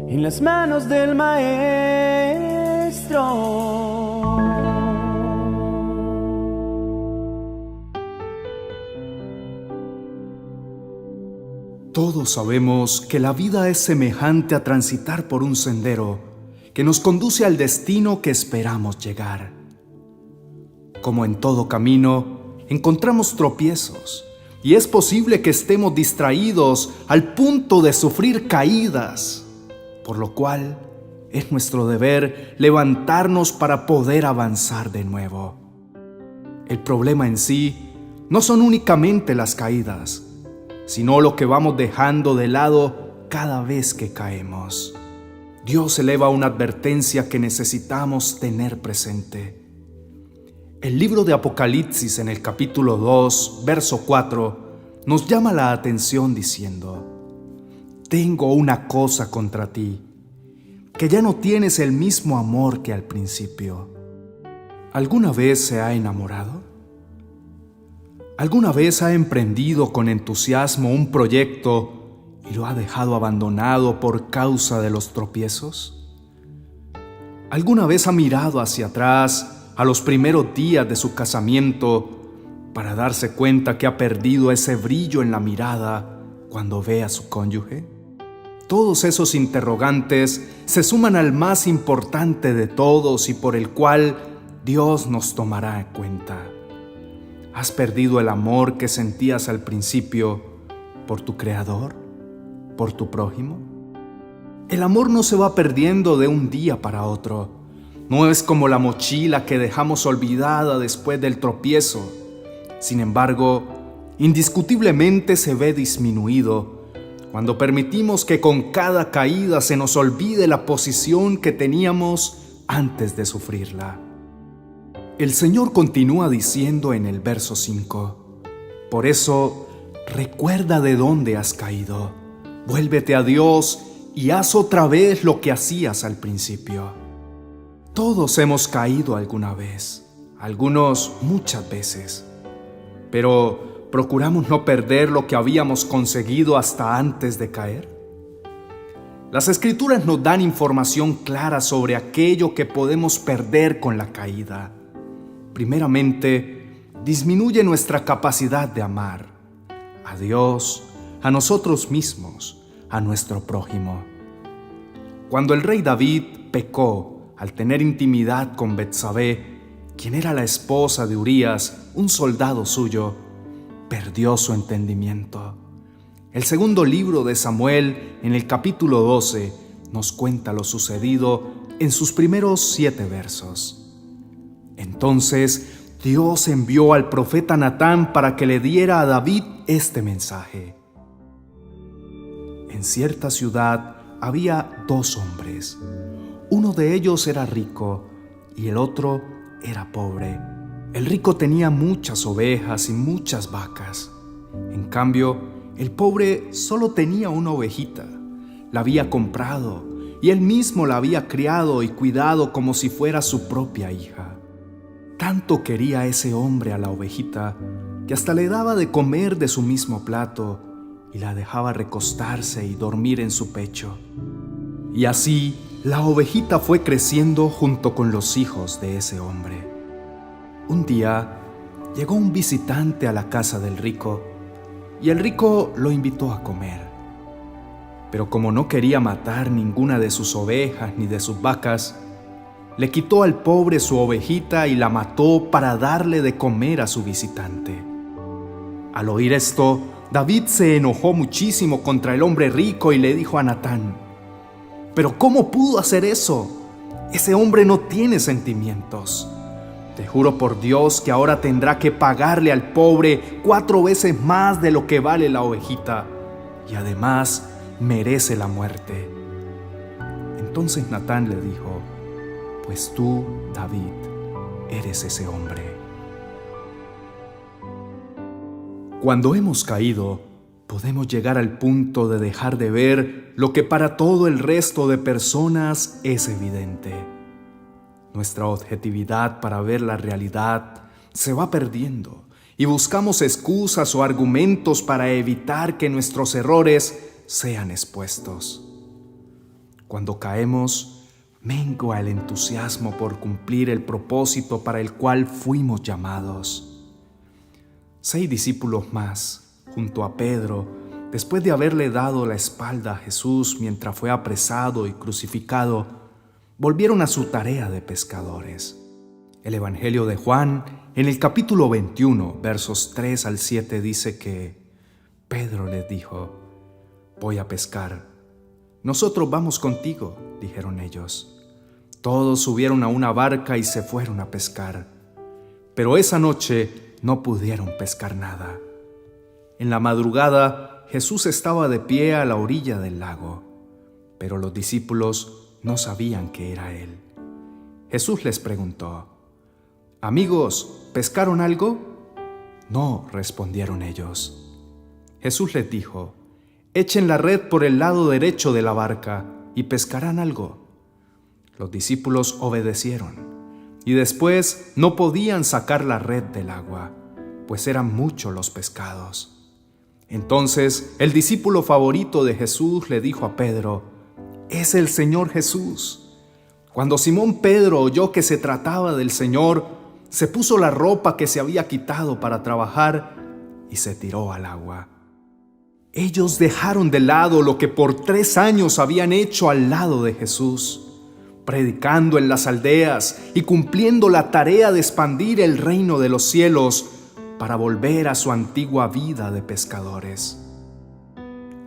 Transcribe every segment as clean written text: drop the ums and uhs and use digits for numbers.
en las manos del Maestro. Todos sabemos que la vida es semejante a transitar por un sendero que nos conduce al destino que esperamos llegar. Como en todo camino, encontramos tropiezos y es posible que estemos distraídos al punto de sufrir caídas, por lo cual es nuestro deber levantarnos para poder avanzar de nuevo. El problema en sí no son únicamente las caídas, sino lo que vamos dejando de lado cada vez que caemos. Dios eleva una advertencia que necesitamos tener presente. El libro de Apocalipsis en el capítulo 2, verso 4, nos llama la atención diciendo: «Tengo una cosa contra ti, que ya no tienes el mismo amor que al principio». ¿Alguna vez se ha enamorado? ¿Alguna vez ha emprendido con entusiasmo un proyecto y lo ha dejado abandonado por causa de los tropiezos? ¿Alguna vez ha mirado hacia atrás a los primeros días de su casamiento para darse cuenta que ha perdido ese brillo en la mirada cuando ve a su cónyuge? Todos esos interrogantes se suman al más importante de todos y por el cual Dios nos tomará en cuenta. ¿Has perdido el amor que sentías al principio por tu Creador, por tu prójimo? El amor no se va perdiendo de un día para otro. No es como la mochila que dejamos olvidada después del tropiezo. Sin embargo, indiscutiblemente se ve disminuido cuando permitimos que con cada caída se nos olvide la posición que teníamos antes de sufrirla. El Señor continúa diciendo en el verso 5: «Por eso, recuerda de dónde has caído, vuélvete a Dios y haz otra vez lo que hacías al principio». Todos hemos caído alguna vez, algunos muchas veces, pero ¿procuramos no perder lo que habíamos conseguido hasta antes de caer? Las Escrituras nos dan información clara sobre aquello que podemos perder con la caída. Primeramente, disminuye nuestra capacidad de amar a Dios, a nosotros mismos, a nuestro prójimo. Cuando el rey David pecó al tener intimidad con Betsabé, quien era la esposa de Urías, un soldado suyo, perdió su entendimiento. El segundo libro de Samuel, en el capítulo 12, nos cuenta lo sucedido en sus primeros 7 versos. Entonces Dios envió al profeta Natán para que le diera a David este mensaje: En cierta ciudad había 2 hombres. Uno de ellos era rico y el otro era pobre. El rico tenía muchas ovejas y muchas vacas. En cambio, el pobre solo tenía una ovejita. La había comprado y él mismo la había criado y cuidado como si fuera su propia hija. Tanto quería ese hombre a la ovejita que hasta le daba de comer de su mismo plato y la dejaba recostarse y dormir en su pecho. Y así la ovejita fue creciendo junto con los hijos de ese hombre. Un día llegó un visitante a la casa del rico y el rico lo invitó a comer. Pero como no quería matar ninguna de sus ovejas ni de sus vacas, le quitó al pobre su ovejita y la mató para darle de comer a su visitante. Al oír esto, David se enojó muchísimo contra el hombre rico y le dijo a Natán: «¿Pero cómo pudo hacer eso? Ese hombre no tiene sentimientos. Te juro por Dios que ahora tendrá que pagarle al pobre 4 veces más de lo que vale la ovejita, y además merece la muerte». Entonces Natán le dijo: «Pues tú, David, eres ese hombre». Cuando hemos caído, podemos llegar al punto de dejar de ver lo que para todo el resto de personas es evidente. Nuestra objetividad para ver la realidad se va perdiendo y buscamos excusas o argumentos para evitar que nuestros errores sean expuestos. Cuando caemos, mengua el entusiasmo por cumplir el propósito para el cual fuimos llamados. 6 discípulos más, junto a Pedro, después de haberle dado la espalda a Jesús mientras fue apresado y crucificado, volvieron a su tarea de pescadores. El Evangelio de Juan, en el capítulo 21, versos 3 al 7, dice que Pedro les dijo: «Voy a pescar». «Nosotros vamos contigo», dijeron ellos. Todos subieron a una barca y se fueron a pescar. Pero esa noche no pudieron pescar nada. En la madrugada, Jesús estaba de pie a la orilla del lago, pero los discípulos no sabían que era Él. Jesús les preguntó: «Amigos, ¿pescaron algo?». «No», respondieron ellos. Jesús les dijo: «Echen la red por el lado derecho de la barca y pescarán algo». Los discípulos obedecieron, y después no podían sacar la red del agua, pues eran muchos los pescados. Entonces el discípulo favorito de Jesús le dijo a Pedro: «Es el Señor Jesús». Cuando Simón Pedro oyó que se trataba del Señor, se puso la ropa que se había quitado para trabajar y se tiró al agua. Ellos dejaron de lado lo que por 3 años habían hecho al lado de Jesús, predicando en las aldeas y cumpliendo la tarea de expandir el reino de los cielos para volver a su antigua vida de pescadores.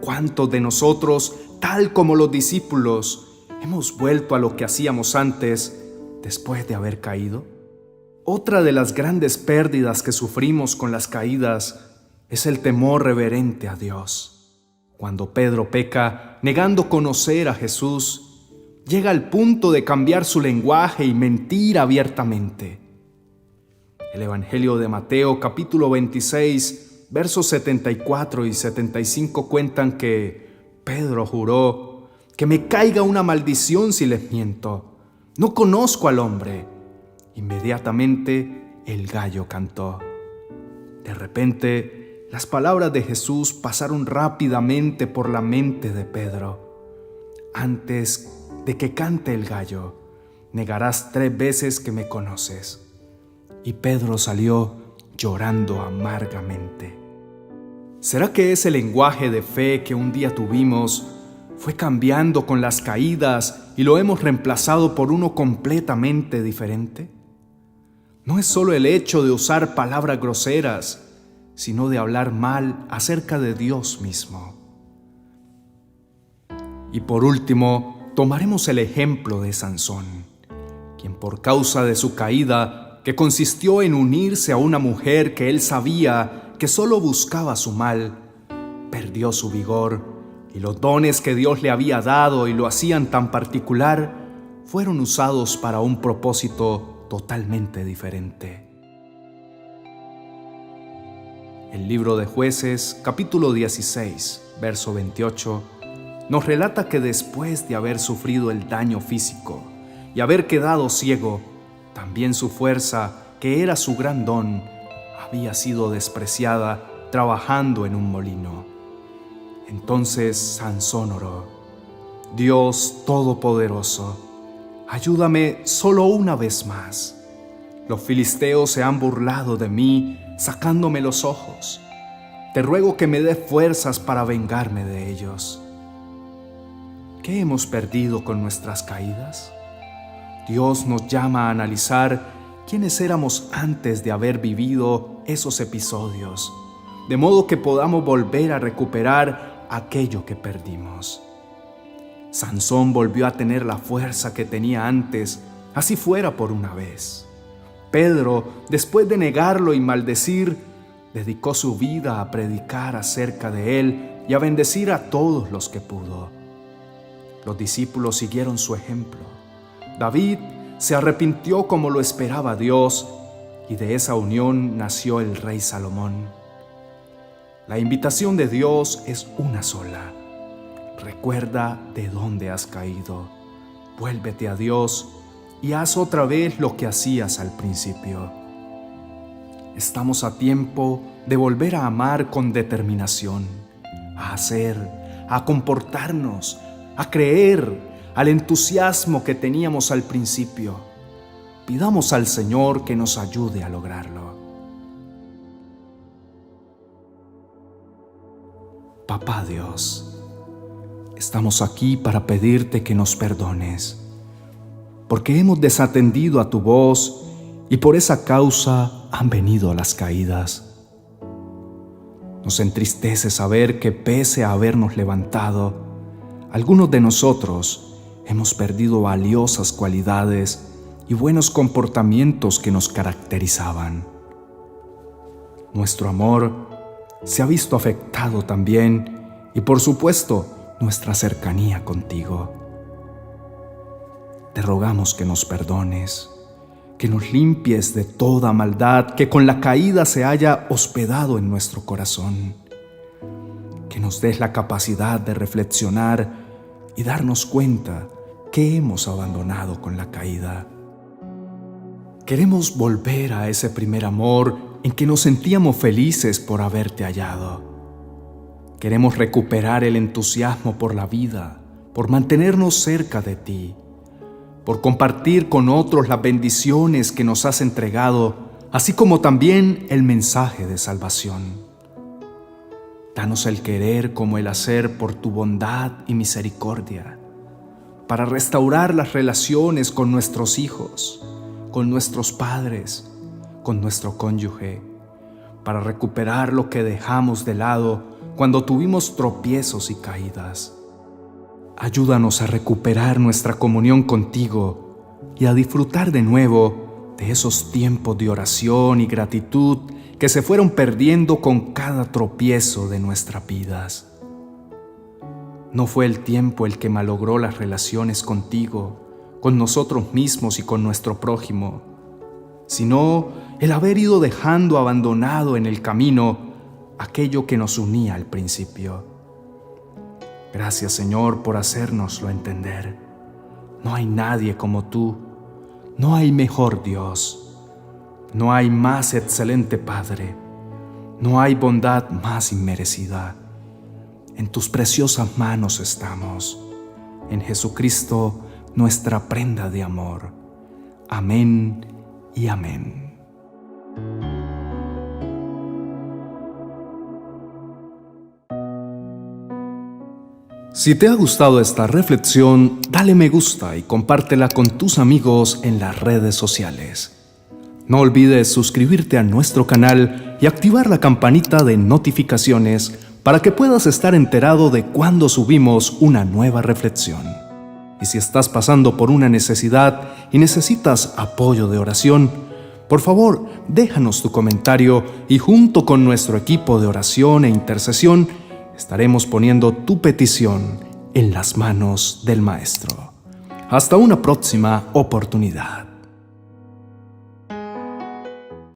¿Cuántos de nosotros, tal como los discípulos, hemos vuelto a lo que hacíamos antes después de haber caído? Otra de las grandes pérdidas que sufrimos con las caídas es el temor reverente a Dios. Cuando Pedro peca, negando conocer a Jesús, llega al punto de cambiar su lenguaje y mentir abiertamente. El Evangelio de Mateo, capítulo 26, versos 74 y 75 cuentan que Pedro juró: «Que me caiga una maldición si les miento. No conozco al hombre». Inmediatamente el gallo cantó. De repente, las palabras de Jesús pasaron rápidamente por la mente de Pedro. «Antes de que cante el gallo, negarás 3 veces que me conoces». Y Pedro salió llorando amargamente. ¿Será que ese lenguaje de fe que un día tuvimos fue cambiando con las caídas y lo hemos reemplazado por uno completamente diferente? No es solo el hecho de usar palabras groseras, sino de hablar mal acerca de Dios mismo. Y por último, tomaremos el ejemplo de Sansón, quien por causa de su caída, que consistió en unirse a una mujer que él sabía que solo buscaba su mal, perdió su vigor, y los dones que Dios le había dado y lo hacían tan particular fueron usados para un propósito totalmente diferente. El libro de Jueces, capítulo 16, verso 28, nos relata que después de haber sufrido el daño físico y haber quedado ciego, también su fuerza, que era su gran don, había sido despreciada trabajando en un molino. Entonces Sansón oró: «Dios Todopoderoso, ayúdame solo una vez más. Los filisteos se han burlado de mí, sacándome los ojos. Te ruego que me des fuerzas para vengarme de ellos». ¿Qué hemos perdido con nuestras caídas? Dios nos llama a analizar quiénes éramos antes de haber vivido esos episodios, de modo que podamos volver a recuperar aquello que perdimos. Sansón volvió a tener la fuerza que tenía antes, así fuera por una vez. Pedro, después de negarlo y maldecir, dedicó su vida a predicar acerca de él y a bendecir a todos los que pudo. Los discípulos siguieron su ejemplo. David se arrepintió como lo esperaba Dios, y de esa unión nació el rey Salomón. La invitación de Dios es una sola. Recuerda de dónde has caído. Vuélvete a Dios y haz otra vez lo que hacías al principio. Estamos a tiempo de volver a amar con determinación, a hacer, a comportarnos, a creer, al entusiasmo que teníamos al principio. Pidamos al Señor que nos ayude a lograrlo. Papá Dios, estamos aquí para pedirte que nos perdones, porque hemos desatendido a tu voz y por esa causa han venido las caídas. Nos entristece saber que pese a habernos levantado, algunos de nosotros hemos perdido valiosas cualidades y buenos comportamientos que nos caracterizaban. Nuestro amor se ha visto afectado también y, por supuesto, nuestra cercanía contigo. Te rogamos que nos perdones, que nos limpies de toda maldad que con la caída se haya hospedado en nuestro corazón, que nos des la capacidad de reflexionar y darnos cuenta que hemos abandonado con la caída. Queremos volver a ese primer amor en que nos sentíamos felices por haberte hallado. Queremos recuperar el entusiasmo por la vida, por mantenernos cerca de ti, por compartir con otros las bendiciones que nos has entregado, así como también el mensaje de salvación. Danos el querer como el hacer por tu bondad y misericordia, para restaurar las relaciones con nuestros hijos, con nuestros padres, con nuestro cónyuge, para recuperar lo que dejamos de lado cuando tuvimos tropiezos y caídas. Ayúdanos a recuperar nuestra comunión contigo y a disfrutar de nuevo de esos tiempos de oración y gratitud que se fueron perdiendo con cada tropiezo de nuestras vidas. No fue el tiempo el que malogró las relaciones contigo, con nosotros mismos y con nuestro prójimo, sino el haber ido dejando abandonado en el camino aquello que nos unía al principio. Gracias, Señor, por hacérnoslo entender. No hay nadie como tú, no hay mejor Dios, no hay más excelente Padre, no hay bondad más inmerecida. En tus preciosas manos estamos, en Jesucristo, nuestra prenda de amor. Amén y amén. Si te ha gustado esta reflexión, dale me gusta y compártela con tus amigos en las redes sociales. No olvides suscribirte a nuestro canal y activar la campanita de notificaciones para que puedas estar enterado de cuando subimos una nueva reflexión. Y si estás pasando por una necesidad y necesitas apoyo de oración, por favor, déjanos tu comentario y junto con nuestro equipo de oración e intercesión, estaremos poniendo tu petición en las manos del Maestro. Hasta una próxima oportunidad.